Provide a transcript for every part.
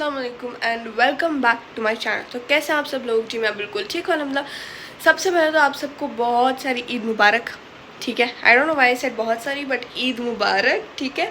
अस्सलाम वालेकुम and welcome back to my channel. तो कैसे हैं आप सब लोग? जी मैं बिल्कुल ठीक हूँ अल्हम्दुलिल्लाह। सबसे पहले तो आप सबको बहुत सारी ईद मुबारक। ठीक है, I don't know why I said बहुत सारी, बट ईद मुबारक। ठीक है,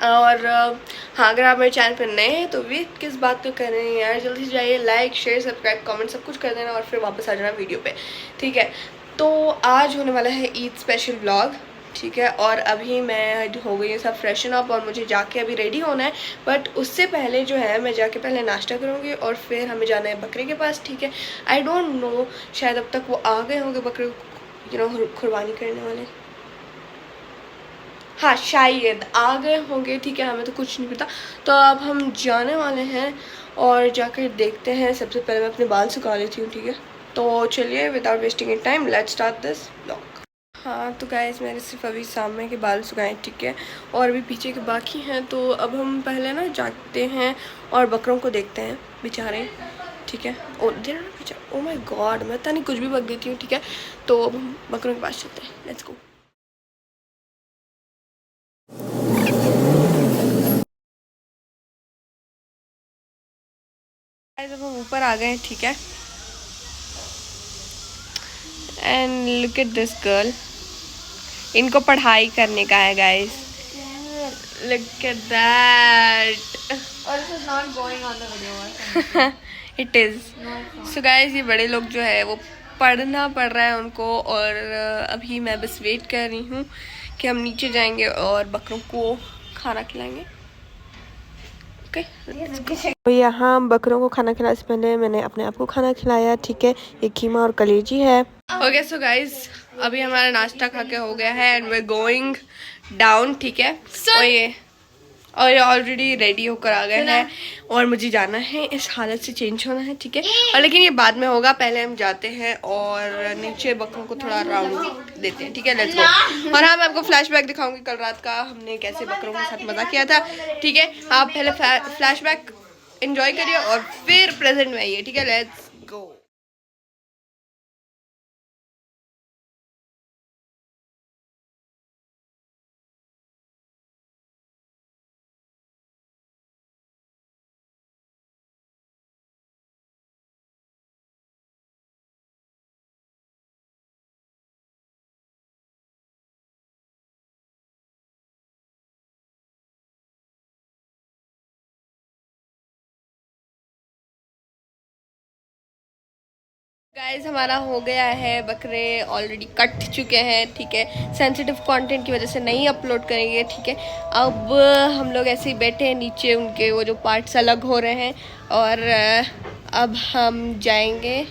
और हाँ, अगर आप मेरे चैनल पर नए हैं तो वेट किस बात तो कर रहे हैं यार, जल्दी से जाइए, लाइक शेयर सब्सक्राइब कमेंट सब कुछ कर देना और फिर वापस आ जाना वीडियो पे। ठीक है, तो आज होने वाला है ईद स्पेशल व्लॉग। ठीक है, और अभी मैं हो गई हूँ सब फ्रेशन अप और मुझे जाके अभी रेडी होना है। बट उससे पहले जो है मैं जाके पहले नाश्ता करूँगी और फिर हमें जाना है बकरे के पास। ठीक है, आई डोंट नो, शायद अब तक वो आ गए होंगे बकरे कुर्बानी करने वाले। हाँ, शायद आ गए होंगे। ठीक है, हमें तो कुछ नहीं पता। तो अब हम जाने वाले हैं और जाकर देखते हैं। सबसे पहले मैं अपने बाल सुखा लेती हूँ। ठीक है, तो चलिए without wasting in time let's start this vlog. हाँ तो गाइस, मैंने सिर्फ अभी सामने के बाल सुखाए। ठीक है, और अभी पीछे के बाकी हैं। तो अब हम पहले ना जाते हैं और बकरों को देखते हैं बेचारे। ठीक है, ओ देर बेचारे, ओ माय गॉड, मैं तो नहीं कुछ भी बक देती हूँ। ठीक है, तो अब हम बकरों के पास चलते हैं, लेट्स गो। गाइस अब हम ऊपर आ गए हैं। ठीक है, and look at this girl, इनको पढ़ाई करने का है guys. Look at that. Or this is not going on the video or something. It is. So guys, ये बड़े लोग जो है वो पढ़ना पड़ रहा है उनको, और अभी मैं बस वेट कर रही हूँ कि हम नीचे जाएंगे और बकरों को खाना खिलाएंगे। तो यहाँ बकरों को खाना खिलाने से पहले मैंने अपने आप को खाना खिलाया। ठीक है, ये कीमा और कलेजी है। ओके सो गाइस, अभी हमारा नाश्ता खा के हो गया है and we are going down. ठीक है, और ये ऑलरेडी रेडी होकर आ गए हैं और मुझे जाना है, इस हालत से चेंज होना है। ठीक है, और लेकिन ये बाद में होगा, पहले हम जाते हैं और नीचे बकरों को थोड़ा राउंड देते हैं। ठीक है, लेट्स गो। और हाँ, मैं आपको फ्लैशबैक दिखाऊंगी कल रात का, हमने कैसे बकरों के साथ मजा किया था। ठीक है, आप पहले फ्लैशबैक एंजॉय करिए और फिर प्रेजेंट में आइए। ठीक है, लेट्स गो। गाइस हमारा हो गया है, बकरे ऑलरेडी कट चुके हैं। ठीक है, सेंसिटिव कंटेंट की वजह से नहीं अपलोड करेंगे। ठीक है, अब हम लोग ऐसे ही बैठे हैं नीचे, उनके वो जो पार्ट्स अलग हो रहे हैं और अब हम जाएंगे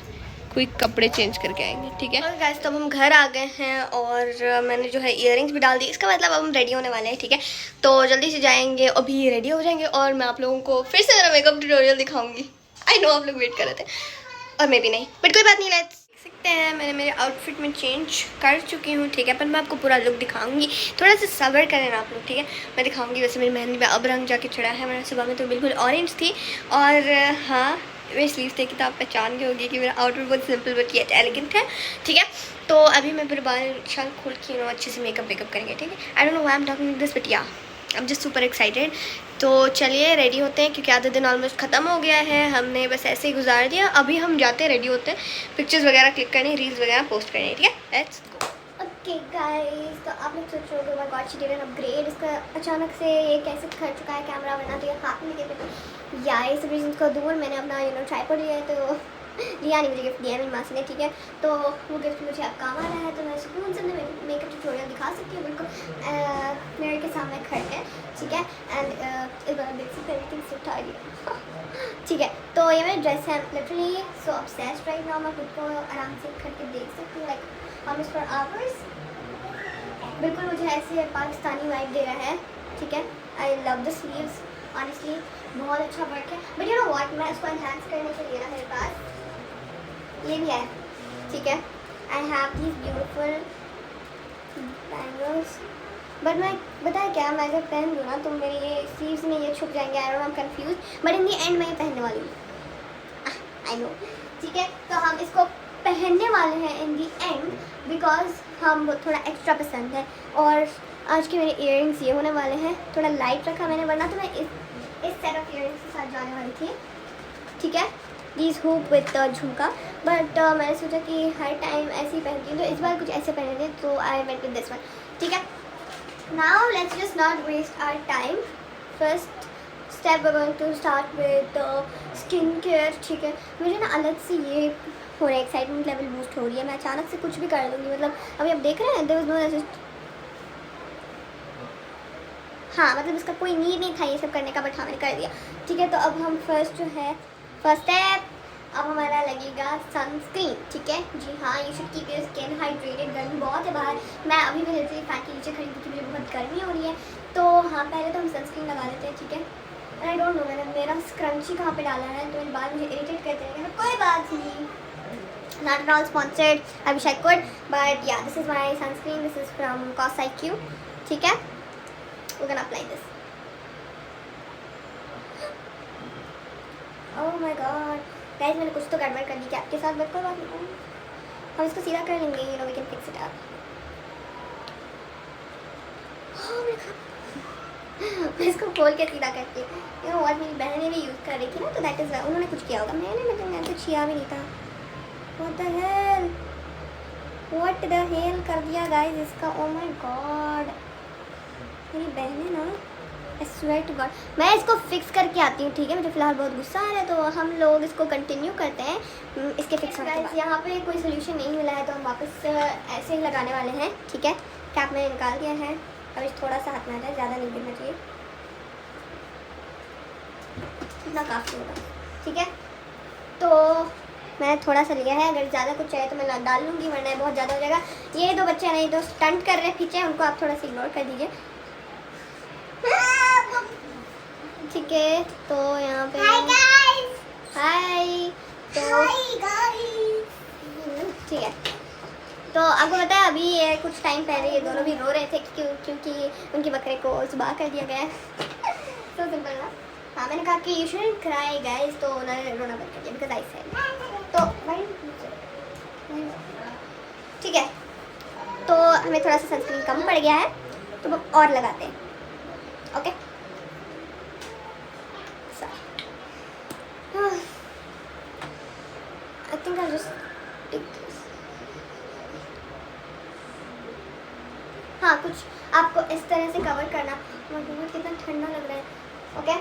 क्विक कपड़े चेंज करके आएंगे। ठीक है गाइस, तब हम घर आ गए हैं और मैंने जो है इयररिंग्स भी डाल दी। इसका मतलब अब हम रेडी होने वाले हैं। ठीक है, तो जल्दी से जाएंगे, अभी रेडी हो जाएंगे और मैं आप लोगों को फिर से मेरा मेकअप ट्यूटोरियल दिखाऊंगी। आई नो आप लोग वेट कर रहे थे, और मे भी नहीं, बट कोई बात नहीं। लेट्स देख सकते हैं मैंने मेरे आउटफिट में चेंज कर चुकी हूँ। ठीक है, पर मैं आपको पूरा लुक दिखाऊंगी, थोड़ा सा सब्र करें आप लोग। ठीक है, मैं दिखाऊंगी। वैसे मेरी मेहंदी में अब रंग जाके चढ़ा है, मैंने सुबह में तो बिल्कुल ऑरेंज थी। और हाँ, मेरी स्लीव्स देखी तो आप पहचान गए होगी कि मेरा आउटफिट बहुत सिंपल बट येट एलिगेंट है। ठीक है, तो अभी मैं फिर बाल शाल खोल के अच्छे से मेकअप वेकअप करेंगे। ठीक है, I don't know why I am talking this, but yeah I am just super excited. तो चलिए रेडी होते हैं, क्योंकि आधा दिन ऑलमोस्ट ख़त्म हो गया है, हमने बस ऐसे ही गुजार दिया। अभी हम जाते हैं, रेडी होते हैं, पिक्चर्स वगैरह क्लिक करनी, रील्स वगैरह पोस्ट करनी है। ठीक है, लेट्स गो। ओके गाइस, तो आप लोग सोच रहे हो my God she did an upgrade, इसका अचानक से ये कैसे खर्च चुका है कैमरा, वरना तो ये हाथ में लेके या ये सब रीजन को दूर मैंने अपना ट्राइपॉड लिया है, तो लिया नहीं, मुझे गिफ्ट दिया है मेरी मासी ने। ठीक है, तो वो गिफ्ट मुझे अब काम आ रहा है, तो मैं सुकून से मेकअप ट्यूटोरियल दिखा सकती हूँ बिल्कुल मिरर के सामने खड़े के। ठीक है, एंड इस बार देख सकते एवरीथिंग सो टाइडी। ठीक है, तो ये मेरी ड्रेस है, literally so obsessed right now. मैं खुद को आराम से खड़ के देख सकती हूँ, लाइक ऑलमोस्ट फॉर आवर्स। बिल्कुल मुझे ऐसे पाकिस्तानी वाइब दे रहा है। ठीक है, I love the sleeves, honestly बहुत अच्छा वर्क है। बट यू नो व्हाट, मैं इसको एनहांस करने के लिए ना मेरे पास ये भी है। ठीक है, I have these beautiful bangles, but मैं बताया क्या, मैं अगर पहन दूँ ना तो मेरी ये स्लीव्स में ये छुप जाएंगे। I am confuse, but in the and मैं ये पहनने वाली हूँ, आई नो। ठीक है, तो हम इसको पहनने वाले हैं इन दी एंड, बिकॉज हम वो थोड़ा एक्स्ट्रा पसंद है। और आज के मेरे इयररिंग्स ये होने वाले हैं, थोड़ा लाइट रखा मैंने, वरना तो मैं इस सेट ऑफ इयरिंग्स के साथ जाने वाली थी, ठीक है, दीज हुप विद झुमका, बट मैंने सोचा कि हर टाइम ऐसे ही पहनती हूँ तो इस बार कुछ ऐसे पहने थे, तो I went with this one, ठीक है। Now let's just not waste our time. First step we going to start with skin care, ठीक है। मुझे ना अलग से ये हो रहा है, एक्साइटमेंट लेवल बूस्ट हो रही है, मैं अचानक से कुछ भी कर लूँगी, मतलब अभी आप देख रहे हैं देयर वाज नो रेजिस्ट, हाँ मतलब इसका कोई नीड नहीं था ये सब करने का, बट हाँ मैंने कर दिया, ठीक है। तो अब हम फर्स्ट जो है, फर्स्ट स्टेप अब हमारा लगेगा सनस्क्रीन, ठीक है जी हाँ। You should keep your skin hydrated, गर्मी बहुत है बाहर, मैं अभी भी लिटरली फैन के नीचे खड़ी थी, मुझे बहुत गर्मी हो रही है, तो हाँ पहले तो हम सनस्क्रीन लगा लेते हैं, ठीक है। एंड आई डोंट नो मैंने मेरा स्क्रंची कहाँ पे डाला है, तो मेरे बाल मुझे इरिटेट करते रहेंगे, कोई बात नहीं, not at all sponsored, I wish I could, but yeah, this is my sunscreen, this is from CosIQ, ठीक है। we're gonna apply this, oh my god guys, मैंने कुछ तो गड़बड़ कर दी क्या आपके साथ, बट कोई बात नहीं, हम इसको सीधा कर लेंगे, you know we can fix it up। oh my god मैं इसको खोल के सीधा करके, you know what, मेरी बहनें भी यूज़ कर रही थी ना, तो दैट इज़ उन्होंने कुछ किया होगा, मैंने तो छिया भी नहीं था, what the hell कर दिया गाइस इसका, oh my god मेरी बहनें ना, I swear to God, मैं इसको फिक्स करके आती हूँ, ठीक है। मुझे फिलहाल बहुत गुस्सा आ रहा है, तो हम लोग इसको कंटिन्यू करते हैं इसके फिक्स होने के बाद। यहाँ पे कोई सोल्यूशन नहीं मिला है, तो हम वापस ऐसे ही लगाने वाले हैं, ठीक है। कैप मैंने निकाल दिया है, अब इस थोड़ा सा हाथ में आ जाए, ज़्यादा नहीं गिरना चाहिए, इतना काफ़ी होगा, ठीक है। तो मैंने थोड़ा सा लिया है, अगर ज़्यादा कुछ चाहिए तो मैं डाल लूँगी, वरना बहुत ज़्यादा हो जाएगा। ये दो बच्चे नहीं तो स्टंट कर रहे हैं पीछे, उनको आप थोड़ा सा इग्नोर कर दीजिए, ठीक है। तो यहाँ पे हाय तो ठीक है, तो आपको पता है अभी ये कुछ टाइम पहले ये दोनों भी रो रहे थे क्योंकि उनके बकरे को सुबह कर दिया गया है तो सिंपल ना, हाँ मैंने कहा कि यू शुडंट क्राई गाइस, तो उन्होंने रोना बंद कर दिया बिकॉज आई सेड, तो ठीक है। तो हमें थोड़ा सा सनस्क्रीन कम पड़ गया है, तो हम और लगाते हैं, okay. I think I'll just take this. हाँ कुछ आपको इस तरह से कवर करना, बहुत कितना ठंडा लग रहा है, ओके।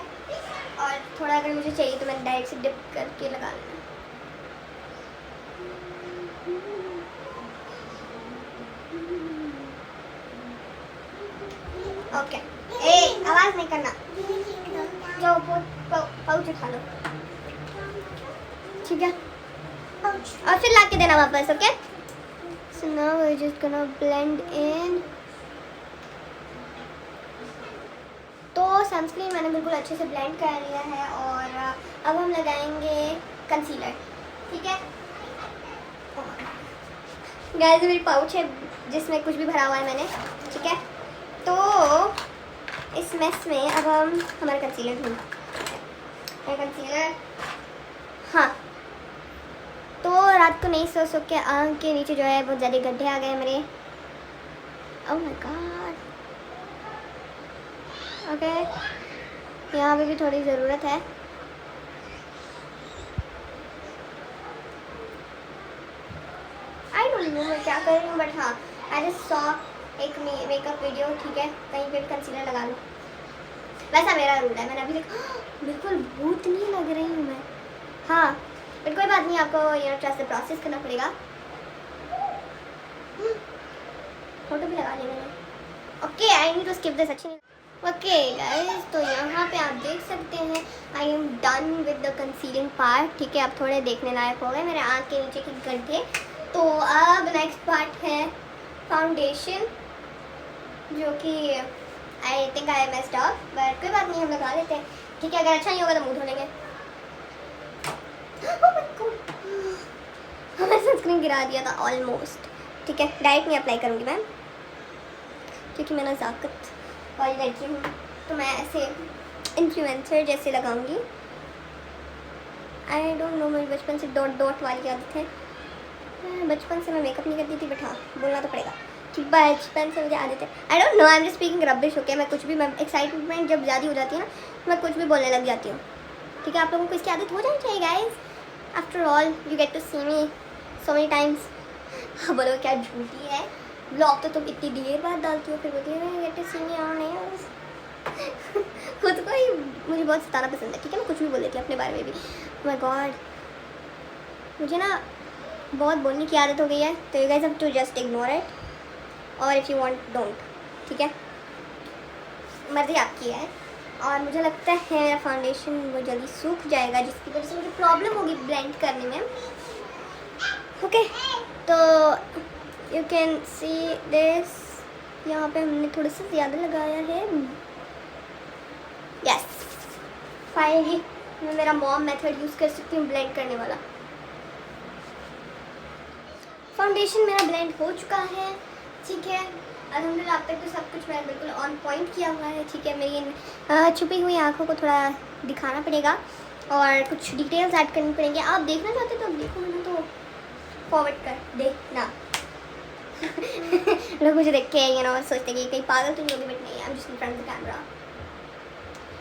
और थोड़ा अगर मुझे चाहिए तो मैं डायरेक्ट से डिप करके लगा लेना, ओके। ए आवाज़ नहीं करना, जाओ पाउच उठा लो, ठीक है, और फिर ला के देना वापस, okay. So now we just gonna blend in. तो सनस्क्रीन मैंने बिल्कुल अच्छे से ब्लेंड कर लिया है, और अब हम लगाएंगे कंसीलर, ठीक है। गाइस मेरी पाउच है जिसमें कुछ भी भरा हुआ है मैंने, ठीक है। तो इस मेस में अब हम हमारा कंसीलर ढूंढें, कंसीलर, हाँ। तो रात को नहीं सो के आँख के नीचे जो है बहुत ज़्यादा गड्ढे आ गए मेरे, ओह माय गॉड, ओके। यहाँ पे भी थोड़ी ज़रूरत है, आई डोंट नो मैं क्या कर रही हूँ, बट हाँ आई जस्ट सॉ एक मेकअप वीडियो, ठीक है, कहीं पे भी कंसीलर लगा लूँ, वैसा मेरा रूल है। मैंने अभी तक बिल्कुल भूतनी लग रही हूँ मैं, हाँ बट कोई बात नहीं, आपको ये ट्रस्ट द प्रोसेस करना पड़ेगा। फोटो भी लगा ली मैंने, okay. I need to skip this section, okay guys. तो यहाँ पे आप देख सकते हैं I am done with the concealing part, ठीक है। अब थोड़े देखने लायक हो गए मेरे आँख के नीचे के गड्ढे। तो अब नेक्स्ट पार्ट है फाउंडेशन, जो कि आई think I messed up, but कोई बात नहीं, हम लगा लेते हैं, ठीक है। अगर अच्छा नहीं होगा तो मुँह धो लेंगे। मैंने सनस्क्रीन गिरा दिया था ऑलमोस्ट, ठीक है। डायरेक्ट नहीं अप्लाई करूँगी मैं, क्योंकि मैं नज़ाकत वाली लड़की हूँ, तो मैं ऐसे इन्फ्लुएंसर जैसे लगाऊंगी। आई डोंट नो, मेरी बचपन से डॉट डॉट वाली आदत है, बचपन से मैं मेकअप नहीं करती थी, बट हाँ बोलना तो पड़ेगा, कि बचपन से मुझे आदत है, I don't no, I am just speaking rubbish, okay. मैं कुछ भी, मैं एक्साइटमेंट जब ज़्यादा हो जाती है ना, मैं कुछ भी बोलने लग जाती हूँ, ठीक है। आप लोगों को इसकी आदत हो जानी चाहिए guys. After all you get to see me so many times. हाँ बोलो क्या झूठी है, ब्लॉग तो तुम इतनी देर बाद डालती हो, फिर बोलती है गेट टू सी मी और नहीं। खुद को ही मुझे बहुत सताना पसंद है, ठीक है। मैं कुछ भी बोल देती हूँ अपने बारे में भी। माय गॉड, मुझे ना बहुत बोलने की आदत हो गई है, तो you guys have to just ignore it, और इफ़ यू वांट डोंट, ठीक है। मर्जी आपकी है। और मुझे लगता है मेरा फाउंडेशन वो जल्दी सूख जाएगा, जिसकी वजह से मुझे प्रॉब्लम होगी ब्लेंड करने में, ओके। तो यू कैन सी दिस, यहाँ पे हमने थोड़ा सा ज़्यादा लगाया है, यस। फाइनली मैं मेरा मॉम मेथड यूज़ कर सकती हूँ ब्लेंड करने वाला। फाउंडेशन मेरा ब्लेंड हो चुका है, ठीक है। अल्हम्दुलिल्लाह अब तक तो सब कुछ मैंने बिल्कुल ऑन पॉइंट किया हुआ है, ठीक है। मेरी इन छुपी हुई आँखों को थोड़ा दिखाना पड़ेगा और कुछ डिटेल्स ऐड करनी पड़ेंगी। आप देखना चाहते तो देखो, मैंने तो फॉरवर्ड कर देखना। लोग मुझे देख के यू नो सोचते कि कहीं पागल तो नहीं होगी, बट नहीं, I am just in front of the camera.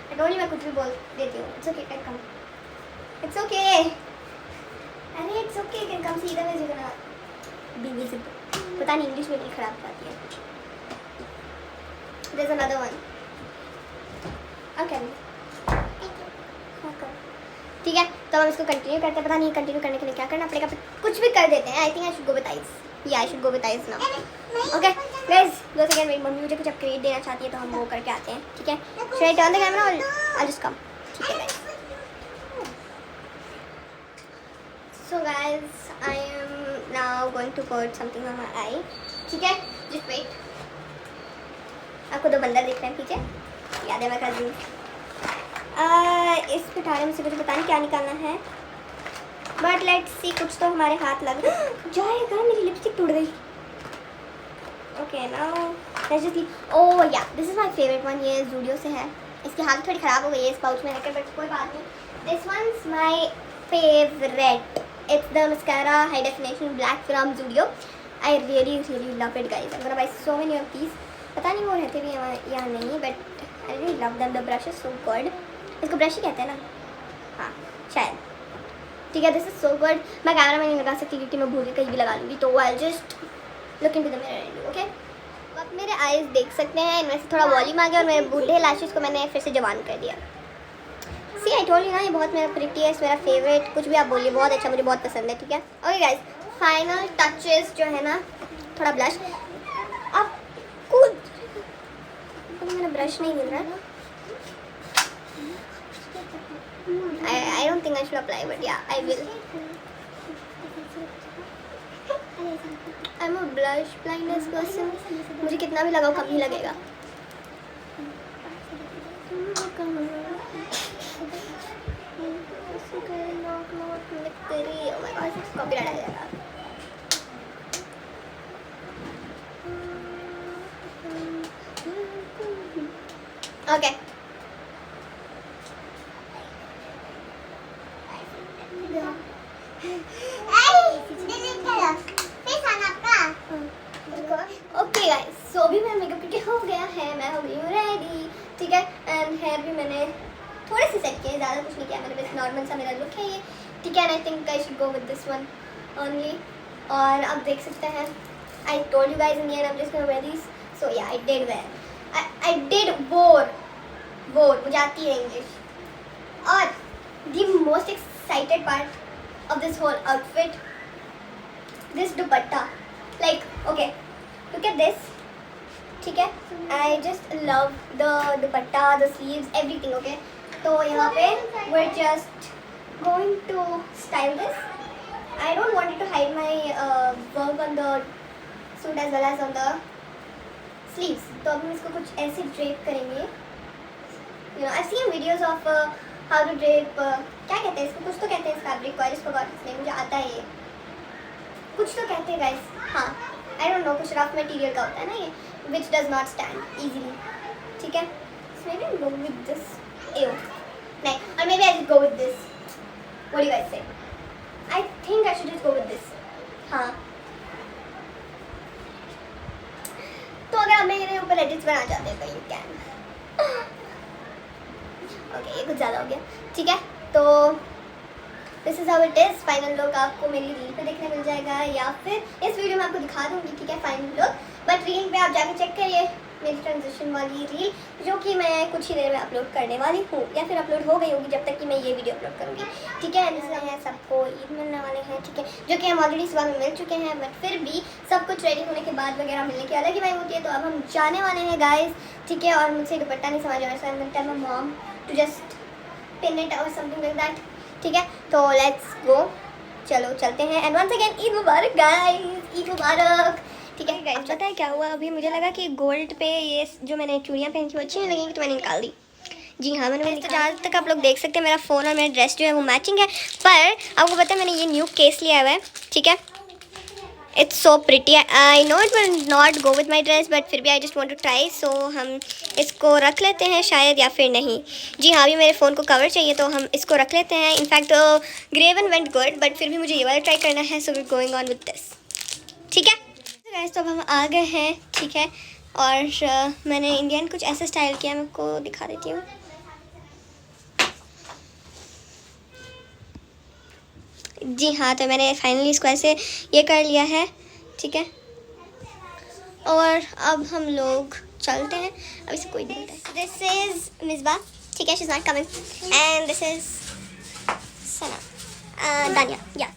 I don't, मैं कुछ भी बोल देती हूँ। It's okay, can come, it's okay, अरे it's okay, can come see the way be visible. पता नहीं इंग्लिश में नहीं खराब जाती है। There's another one. Okay. ठीक है, तो हम इसको कंटिन्यू करते हैं। पता नहीं कंटिन्यू करने के लिए क्या करना पड़ेगा, कुछ भी कर देते हैं। I think I should go with ice, yeah I should go with ice now. Okay guys, दो सेकंड, मेरी मम्मी मुझे कुछ अपग्रेड देना चाहती है, तो हम वो करके आते हैं, ठीक है। Should I turn the camera और आई जस्ट कम, ठीक है guys. So guys, I am now going to put something on my eye, ठीक है। Just wait. आपको दो बंदर दिख रहे हैं पीछे, याद है मैं कज़िन। इस पिटारे में से मुझे पता नहीं क्या निकालना है, बट लेट्स सी, कुछ तो हमारे हाथ लग जाएगा। मेरी लिपस्टिक टूट गई। ओके नाउ लेट्स जस्ट, ओह या this is my favourite one. ये जूडियो से है, इसकी हालत थोड़ी ख़राब हो गई है इस पाउच में रखकर, बट कोई बात नहीं। This one is my favourite, it's the mascara high definition black from Zudio. I really love it guys, I am gonna buy so many of these. पता नहीं वो रहते भी या नहीं, but I really love them. The brush is so good. इसको brush ही कहते हैं ना, हाँ शायद, ठीक है। This is so good. मैं कैमरा में नहीं लगा सकती क्योंकि मैं भूल के कहीं भी लगा लूँगी, तो I just look into the mirror and okay. आप मेरे आईज देख सकते हैं, इनमें से थोड़ा वॉल्यूम आ गया और मेरे बूढ़े लैशेस को मैंने फिर से जवान कर दिया। सी आई टोल्ड यू ना, ये बहुत मेरा प्रिटीएस्ट, मेरा फेवरेट, कुछ भी आप बोलिए, बहुत अच्छा, मुझे बहुत पसंद है, ठीक है। ओके गाइस, फाइनल टचेस जो है ना, थोड़ा ब्लश। अब कूद, मेरा ब्रश नहीं मिल रहा। I don't think I should apply, but yeah, I will. I'm a blush blindness person. मुझे कितना भी लगाओ कम ही लगेगा। Oh my God, copyright आ जाएगा। Okay. ओके गाइस, सो भी मेरा मेकअप करके हो गया है, मैं हो गई हूँ रेडी, ठीक है। एंड हेयर भी मैंने थोड़े से सेट किए, ज़्यादा कुछ नहीं किया मैंने, बस नॉर्मल सा मेरा लुक है ये, ठीक है। And I think I should go with this one only. और अब देख सकते हैं, I told you guys in the end I am just gonna wear this, so yeah I did wear, I did wore, मुझे आती है English. और the most excited part of this whole outfit, this dupatta, like okay look at this, ठीक है। I just love the dupatta, the sleeves, everything, okay। तो यहाँ पे we're just going to style this. I don't want it to hide my work on the suit as well as on the sleeves. तो अब हम इसको कुछ ऐसे drape करेंगे। You know, I've seen videos of how to drape, क्या कहते हैं इसको, कुछ तो कहते हैं इस fabric को, I just forgot its name, मुझे आता है ये, कुछ तो कहते हैं guys, हाँ आई डोंट नो, कुछ रफ मटेरियल का होता है ना ये, which does not stand easily, ठीक है। सो आई गो विद दिस, एव नहीं, और may be I go with this, what do you guys say? I think I should just go with this, हाँ अगर आप मेरे ऊपर एडिट्स बनाना चाहते हैं तो यू कैन। ओके, ये कुछ ज़्यादा हो गया, ठीक है। तो this is how it is. Final look आपको मेरी रील पे देखने मिल जाएगा या फिर इस वीडियो में आपको दिखा दूँगी, ठीक है, फाइनल लुक। बट रील पे आप जाके चेक करिए मेरी ट्रांजिशन वाली रील, जो कि मैं कुछ ही देर में अपलोड करने वाली हूँ, या फिर अपलोड हो गई होगी जब तक कि मैं ये वीडियो अपलोड करूँगी, ठीक है। जैसे हैं सबको ईद मिलने वाले हैं, ठीक है, जो कि हम ऑलरेडी सुबह में मिल चुके हैं, बट फिर भी सब कुछ रेडी होने के बाद वगैरह मिलने की अलग ही वाइब होती है। तो अब हम जाने वाले हैं गाइस, ठीक है। और मुझसे दुपट्टा नहीं समझ आ रहा है, tell my mom to just pin it और समथिंग लाइक दैट, ठीक है। तो लेट्स गो, चलो चलते हैं। And once again Eid Mubarak guys, Eid Mubarak, ठीक है। गाइस पता है क्या हुआ, अभी मुझे लगा कि गोल्ड पे ये जो मैंने चूड़ियाँ पहनी थी वो अच्छी नहीं लगेंगी, तो मैंने निकाल दी। जी हाँ, मैंने तो जहाँ तक आप लोग देख सकते हैं मेरा फ़ोन और मेरा ड्रेस जो है वो मैचिंग है। पर आपको पता है मैंने ये न्यू केस लिया हुआ है, ठीक है। It's so pretty, I know it will not go with my dress, but फिर भी I just want to try. So हम इसको रख लेते हैं शायद, या फिर नहीं। जी हाँ, अभी मेरे फ़ोन को कवर चाहिए तो हम इसको रख लेते हैं। In fact grey one went good, but फिर भी मुझे ये वाला ट्राई करना है। So we going on with this, ठीक है गाइस। तो अब हम आ गए हैं, ठीक है। और मैंने इंडियन कुछ ऐसा स्टाइल किया, मैं आपको दिखा देती हूँ। जी हाँ, तो मैंने फाइनली इसको ऐसे ये कर लिया है, ठीक है। और अब हम लोग चलते हैं, अब इसे कोई नहीं मिलता है। दिस इज़ मिसबा, ठीक है, she is not coming. And this is Sana, Dania, या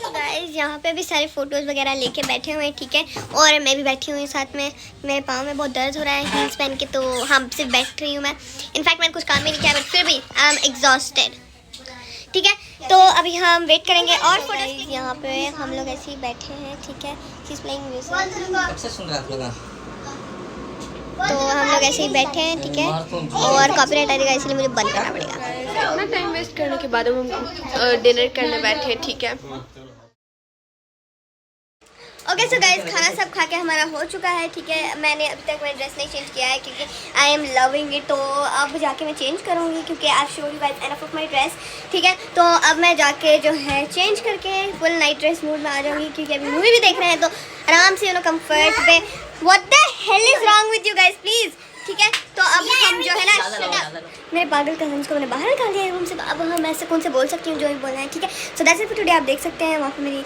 गाइस यहाँ पे भी सारे फ़ोटोज़ वगैरह लेके बैठे हुए हैं, ठीक है। और मैं भी बैठी हुई हूँ साथ में। मेरे पाँव में बहुत दर्द हो रहा है हील्स पहन के, तो हम सिर्फ बैठ रही हूँ मैं। इनफैक्ट मैंने कुछ काम ही नहीं किया, बट फिर भी आई एम एग्जॉस्टेड, ठीक है। तो अभी हम वेट करेंगे और फोटोज़। यहाँ पे हम लोग ऐसे ही बैठे हैं, ठीक है। शी इज़ प्लेइंग म्यूजिक, तो हम लोग ऐसे ही बैठे हैं, ठीक है। और कॉपीराइट आएगा इसलिए मुझे बंद करना पड़ेगा। इतना टाइम वेस्ट करने के बाद हम डिनर करने बैठे हैं, ठीक है। ओके सो गाइस, खाना सब खा के हमारा हो चुका है, ठीक है। मैंने अभी तक मेरा ड्रेस नहीं चेंज किया है क्योंकि आई एम लविंग इट। तो अब जाके मैं चेंज करूँगी क्योंकि I show you guys enough of my dress, ठीक है। तो अब मैं जाके जो है चेंज करके फुल नाइट ड्रेस मूड में आ जाऊँगी, क्योंकि अभी मूवी भी देख रहे हैं तो आराम से कंफर्ट पे। What the hell is wrong with you guys, please, ठीक है। तो अब हम जो है ना, मेरे पागल कजन्स को मैंने बाहर निकाल दिया है रूम से, तो अब हम ऐसे कौन से बोल सकती हूँ जो भी बोलना है, ठीक है। So that's it for today. आप देख सकते हैं वहाँ पे मेरी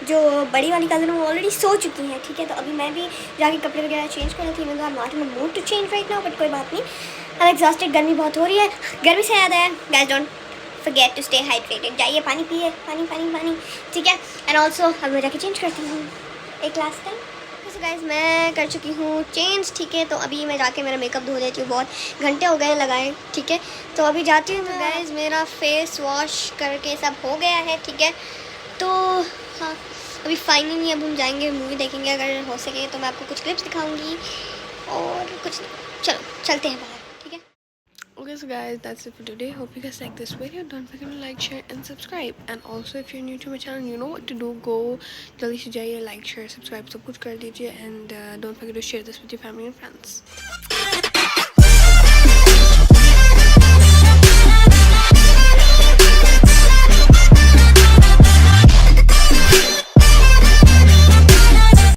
जो बड़ी वाली कज़न है वो ऑलरेडी सो चुकी हैं, ठीक है। तो अभी मैं भी जाके कपड़े वगैरह चेंज कर रही थी। मैं not in the mood to change right now, but कोई बात नहीं। अब एग्जॉस्टेड, गर्मी बहुत हो रही है। गर्मी से याद आया guys, don't forget to stay hydrated. जाइए पानी पिए, पानी पानी पानी, ठीक है। एंड ऑल्सो अब मैं जाके चेंज करती हूँ एक लास्ट टाइम। तो गाइस मैं कर चुकी हूँ चेंज, ठीक है। तो अभी मैं जाके मेरा मेकअप धो देती हूँ, बहुत घंटे हो गए लगाए, ठीक है। तो अभी जाती हूँ। तो गाइस मेरा फेस वॉश करके सब हो गया है, ठीक है। तो हाँ, अभी फाइनली अब हम जाएंगे मूवी देखेंगे, अगर हो सके तो मैं आपको कुछ क्लिप्स दिखाऊंगी और कुछ नहीं। चलो चलते हैं बाहर, ठीक है। Okay, so guys, that's it for today. Hope you guys like this video. Don't forget to like, share and subscribe. And also if you're new to my channel, you know what to do. Go jaldi se jaiye, like, share, subscribe, सब कुछ कर दीजिए. And don't forget to share this with your family and friends.